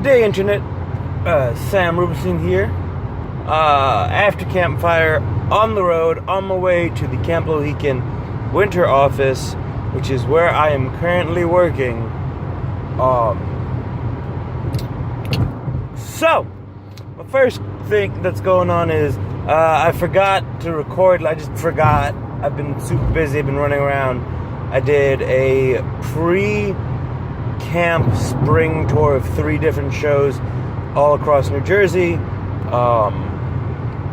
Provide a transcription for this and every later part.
Good day, Internet. Sam Rubenstein here. After campfire, on the road, on my way to the Camp Lohican winter office, which is where I am currently working. So, the first thing that's going on is I forgot to record. I just forgot. I've been super busy. I've been running around. I did a pre-camp spring tour of 3 different shows all across New Jersey.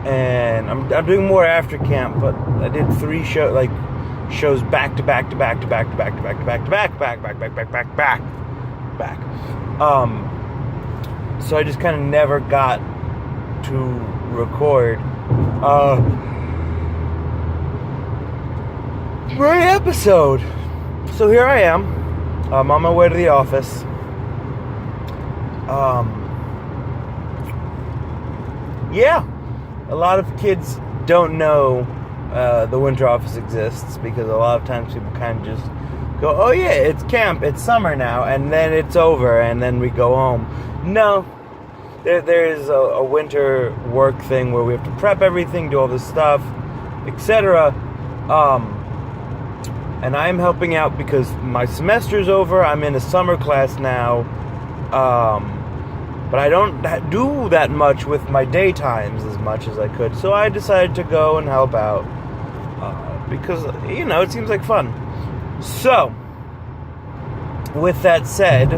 And I'm doing more after camp, but I did 3 shows back to back to back to back to back to back to back to back back. So I just kind of never got to record my episode. So here I am. I'm on my way to the office. Yeah. A lot of kids don't know the winter office exists because a lot of times people kind of just go, oh yeah, it's camp, it's summer now, and then it's over, and then we go home. No, there is a winter work thing where we have to prep everything, do all this stuff, etc. And I'm helping out because my semester's over. I'm in a summer class now. But I don't do that much with my daytimes as much as I could. So I decided to go and help out. Because, it seems like fun. So, with that said,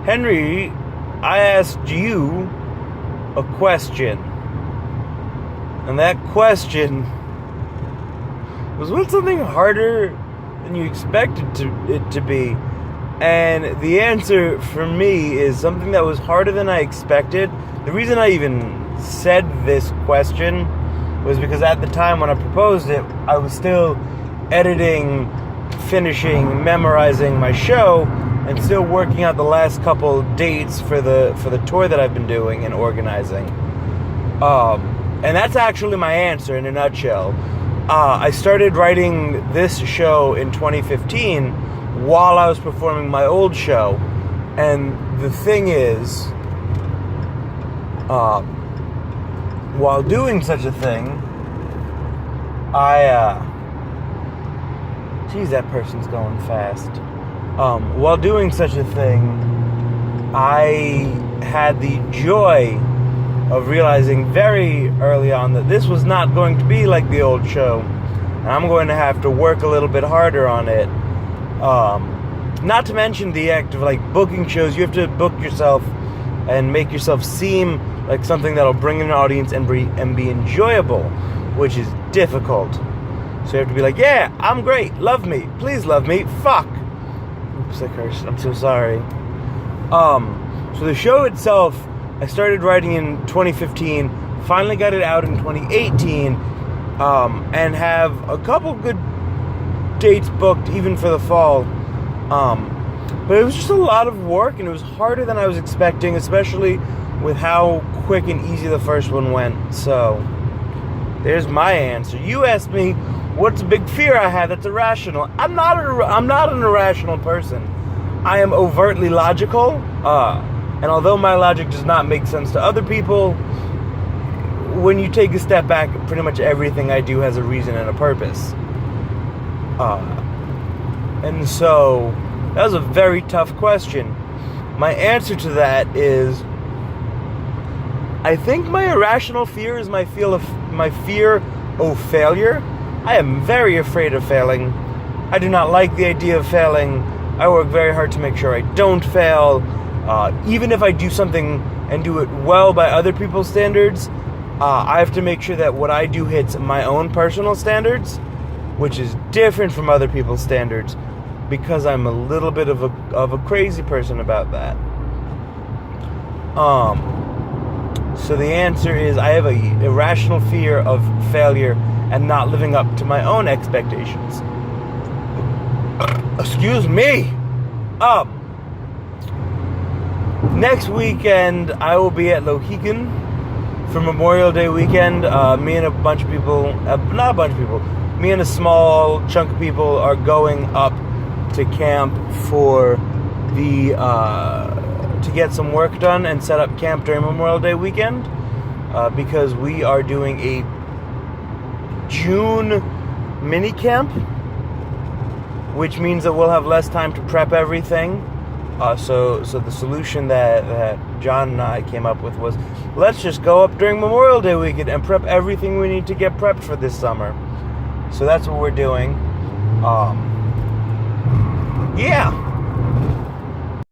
Henry, I asked you a question. And that question was, what's something harder than you expected it to be? And the answer for me is something that was harder than I expected. The reason I even said this question was because at the time when I proposed it, I was still editing, finishing, memorizing my show, and still working out the last couple dates for the tour that I've been doing and organizing. And that's actually my answer in a nutshell. I started writing this show in 2015 while I was performing my old show. And the thing is, while doing such a thing, geez, that person's going fast. While doing such a thing, I had the joy of realizing very early on that this was not going to be like the old show, and I'm going to have to work a little bit harder on it. Not to mention the act of booking shows. You have to book yourself and make yourself seem like something that'll bring in an audience and be enjoyable, which is difficult. So you have to be like, yeah, I'm great, love me, please love me, fuck. Oops, I cursed, I'm so sorry. So the show itself, I started writing in 2015, finally got it out in 2018, and have a couple good dates booked even for the fall. But it was just a lot of work, and it was harder than I was expecting, especially with how quick and easy the first one went. So there's my answer. You asked me what's a big fear I have that's irrational. I'm not an irrational person. I am overtly logical, and although my logic does not make sense to other people, when you take a step back, pretty much everything I do has a reason and a purpose. And so, that was a very tough question. My answer to that is, I think my irrational fear is my fear of failure. I am very afraid of failing. I do not like the idea of failing. I work very hard to make sure I don't fail. Even if I do something and do it well by other people's standards, I have to make sure that what I do hits my own personal standards, which is different from other people's standards, because I'm a little bit of a crazy person about that. So the answer is I have an irrational fear of failure and not living up to my own expectations. Excuse me. Next weekend, I will be at Lohican for Memorial Day weekend. Me and a bunch of people, not a bunch of people, me and a small chunk of people are going up to camp for the to get some work done and set up camp during Memorial Day weekend, because we are doing a June mini camp, which means that we'll have less time to prep everything. So the solution that John and I came up with was, let's just go up during Memorial Day weekend and prep everything we need to get prepped for this summer. So that's what we're doing. Yeah.